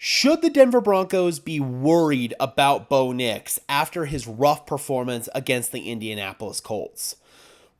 Should the Denver Broncos be worried about Bo Nix after his rough performance against the Indianapolis Colts?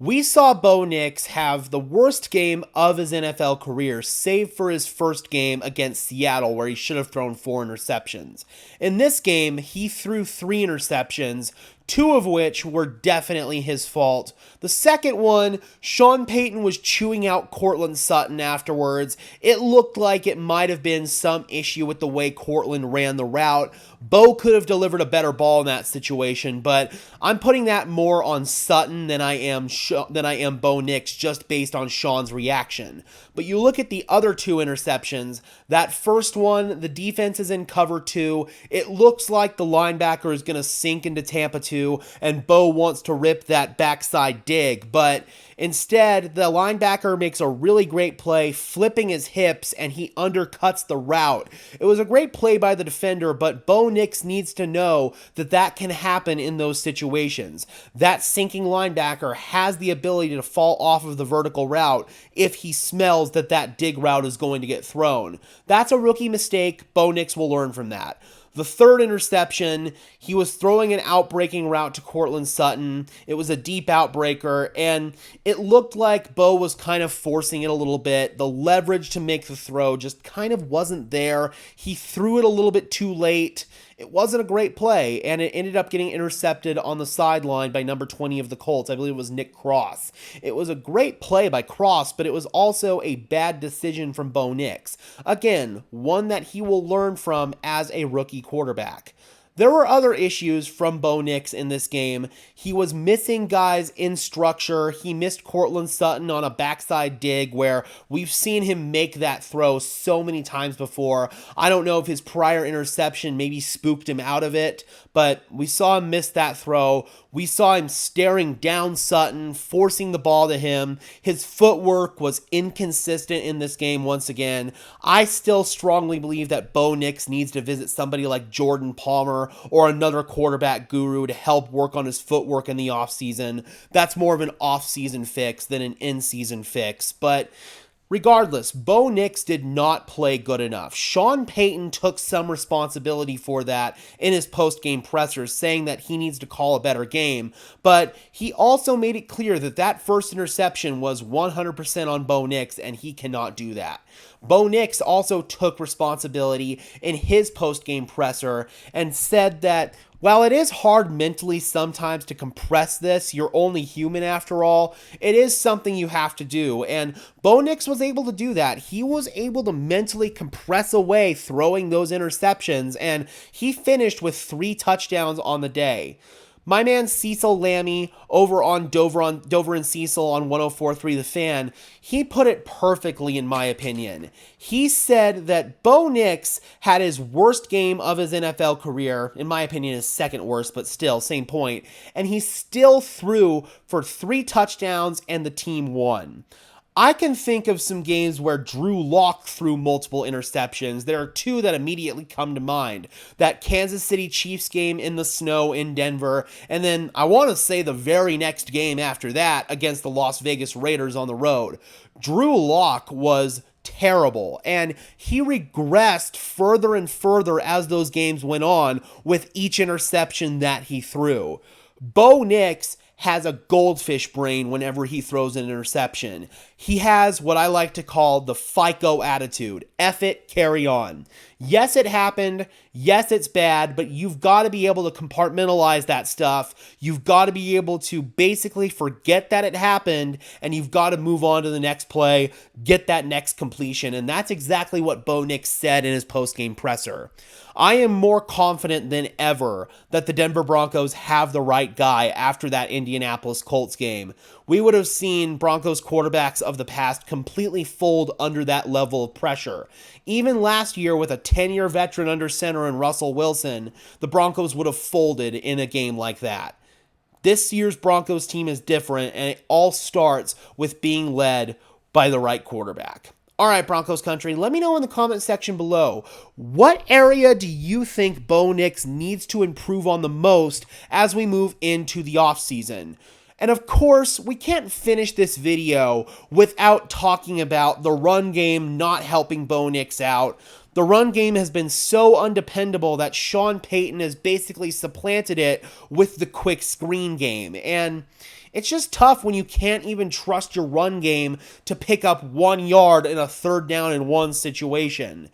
We saw Bo Nix have the worst game of his NFL career, save for his first game against Seattle, where he should have thrown 4 interceptions. In this game, he threw 3 interceptions, 2 of which were definitely his fault. The second one, Sean Payton was chewing out Courtland Sutton afterwards. It looked like it might have been some issue with the way Courtland ran the route. Bo could have delivered a better ball in that situation, but I'm putting that more on Sutton than I am Bo Nix, just based on Sean's reaction. But you look at the other 2 interceptions. That first one, the defense is in cover 2. It looks like the linebacker is going to sink into Tampa 2, and Bo wants to rip that backside dig, but instead, the linebacker makes a really great play, flipping his hips, and he undercuts the route. It was a great play by the defender, but Bo Nix needs to know that that can happen in those situations. That sinking linebacker has the ability to fall off of the vertical route if he smells that that dig route is going to get thrown. That's a rookie mistake. Bo Nix will learn from that. The third interception, he was throwing an outbreaking route to Courtland Sutton. It was a deep outbreaker, and it looked like Bo was kind of forcing it a little bit. The leverage to make the throw just kind of wasn't there. He threw it a little bit too late. It wasn't a great play, and it ended up getting intercepted on the sideline by number 20 of the Colts. I believe it was Nick Cross. It was a great play by Cross, but it was also a bad decision from Bo Nix. Again, one that he will learn from as a rookie quarterback. There were other issues from Bo Nix in this game. He was missing guys in structure. He missed Courtland Sutton on a backside dig where we've seen him make that throw so many times before. I don't know if his prior interception maybe spooked him out of it, but we saw him miss that throw. We saw him staring down Sutton, forcing the ball to him. His footwork was inconsistent in this game once again. I still strongly believe that Bo Nix needs to visit somebody like Jordan Palmer or another quarterback guru to help work on his footwork in the offseason. That's more of an off-season fix than an in-season fix, but regardless, Bo Nix did not play good enough. Sean Payton took some responsibility for that in his post-game pressers, saying that he needs to call a better game, but he also made it clear that that first interception was 100% on Bo Nix, and he cannot do that. Bo Nix also took responsibility in his post-game presser and said that while it is hard mentally sometimes to compress this, you're only human after all, it is something you have to do, and Bo Nix was able to do that. He was able to mentally compress away throwing those interceptions, and he finished with 3 touchdowns on the day. My man Cecil Lammy over on Dover and Cecil on 104.3 The Fan, he put it perfectly in my opinion. He said that Bo Nix had his worst game of his NFL career, in my opinion his second worst, but still, same point, and he still threw for 3 touchdowns and the team won. I can think of some games where Drew Lock threw multiple interceptions. There are 2 that immediately come to mind. That Kansas City Chiefs game in the snow in Denver, and then I want to say the very next game after that against the Las Vegas Raiders on the road. Drew Lock was terrible, and he regressed further and further as those games went on with each interception that he threw. Bo Nix has a goldfish brain whenever he throws an interception. He has what I like to call the FICO attitude. F it, carry on. Yes, it happened. Yes, it's bad, but you've got to be able to compartmentalize that stuff. You've got to be able to basically forget that it happened, and you've got to move on to the next play, get that next completion, and that's exactly what Bo Nix said in his post-game presser. I am more confident than ever that the Denver Broncos have the right guy after that Indianapolis Colts game. We would have seen Broncos quarterbacks of the past completely fold under that level of pressure. Even last year with a 10-year veteran under center in Russell Wilson, the Broncos would have folded in a game like that. This year's Broncos team is different, and it all starts with being led by the right quarterback. All right, Broncos country, let me know in the comment section below, what area do you think Bo Nix needs to improve on the most as we move into the offseason? And of course, we can't finish this video without talking about the run game not helping Bo Nix out. the run game has been so undependable that Sean Payton has basically supplanted it with the quick screen game. And it's just tough when you can't even trust your run game to pick up 1 yard in a 3rd down and 1 situation.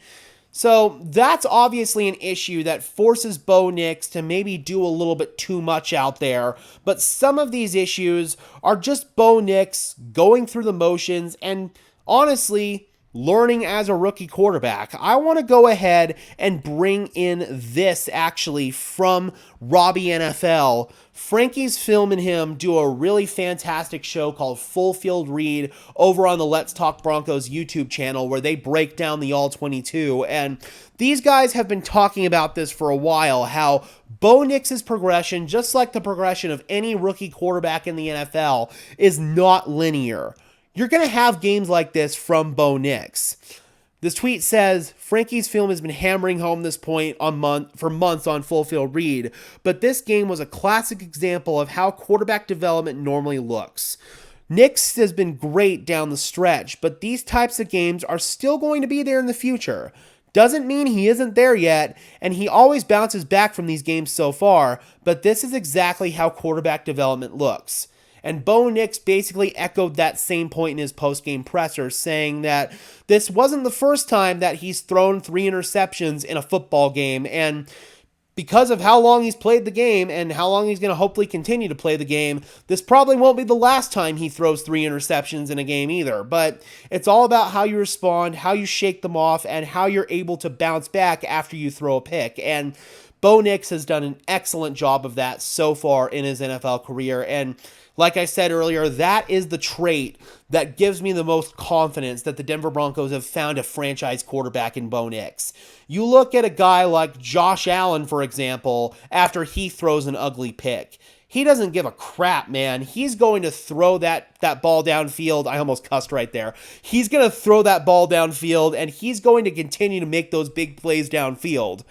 So that's obviously an issue that forces Bo Nix to maybe do a little bit too much out there. But some of these issues are just Bo Nix going through the motions and honestly learning as a rookie quarterback. I want to go ahead and bring in this actually from Robbie NFL. Frankie's filming him do a really fantastic show called Full Field Read over on the Let's Talk Broncos YouTube channel where they break down the All-22. And these guys have been talking about this for a while, how Bo Nix's progression, just like the progression of any rookie quarterback in the NFL, is not linear. You're going to have games like this from Bo Nix. This tweet says, Frankie's film has been hammering home this point for months on Full Field Read, but this game was a classic example of how quarterback development normally looks. Nix has been great down the stretch, but these types of games are still going to be there in the future. Doesn't mean he isn't there yet, and he always bounces back from these games so far, but this is exactly how quarterback development looks. And Bo Nix basically echoed that same point in his post-game presser, saying that this wasn't the first time that he's thrown 3 interceptions in a football game. And because of how long he's played the game and how long he's going to hopefully continue to play the game, this probably won't be the last time he throws 3 interceptions in a game either. But it's all about how you respond, how you shake them off, and how you're able to bounce back after you throw a pick. And Bo Nix has done an excellent job of that so far in his NFL career. And like I said earlier, that is the trait that gives me the most confidence that the Denver Broncos have found a franchise quarterback in Bo Nix. You look at a guy like Josh Allen, for example, after he throws an ugly pick. He doesn't give a crap, man. He's going to throw that ball downfield. I almost cussed right there. He's going to throw that ball downfield, and he's going to continue to make those big plays downfield.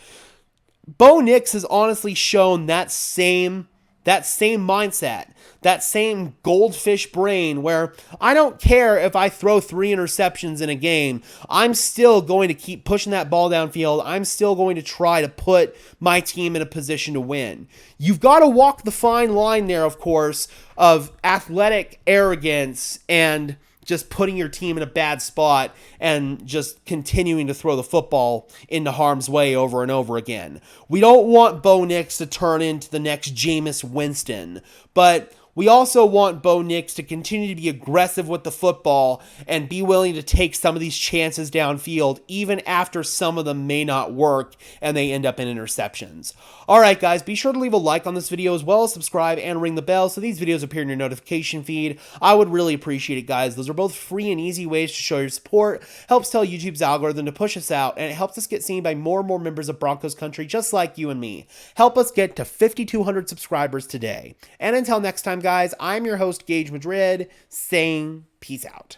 Bo Nix has honestly shown that same mindset, that same goldfish brain where I don't care if I throw 3 interceptions in a game. I'm still going to keep pushing that ball downfield. I'm still going to try to put my team in a position to win. You've got to walk the fine line there, of course, of athletic arrogance and just putting your team in a bad spot and just continuing to throw the football into harm's way over and over again. We don't want Bo Nix to turn into the next Jameis Winston, but we also want Bo Nix to continue to be aggressive with the football and be willing to take some of these chances downfield, even after some of them may not work and they end up in interceptions. All right, guys, be sure to leave a like on this video as well as subscribe and ring the bell so these videos appear in your notification feed. I would really appreciate it, guys. Those are both free and easy ways to show your support, helps tell YouTube's algorithm to push us out, and it helps us get seen by more and more members of Broncos country just like you and me. Help us get to 5,200 subscribers today. And until next time, guys, I'm your host, Gage Madrid, saying peace out.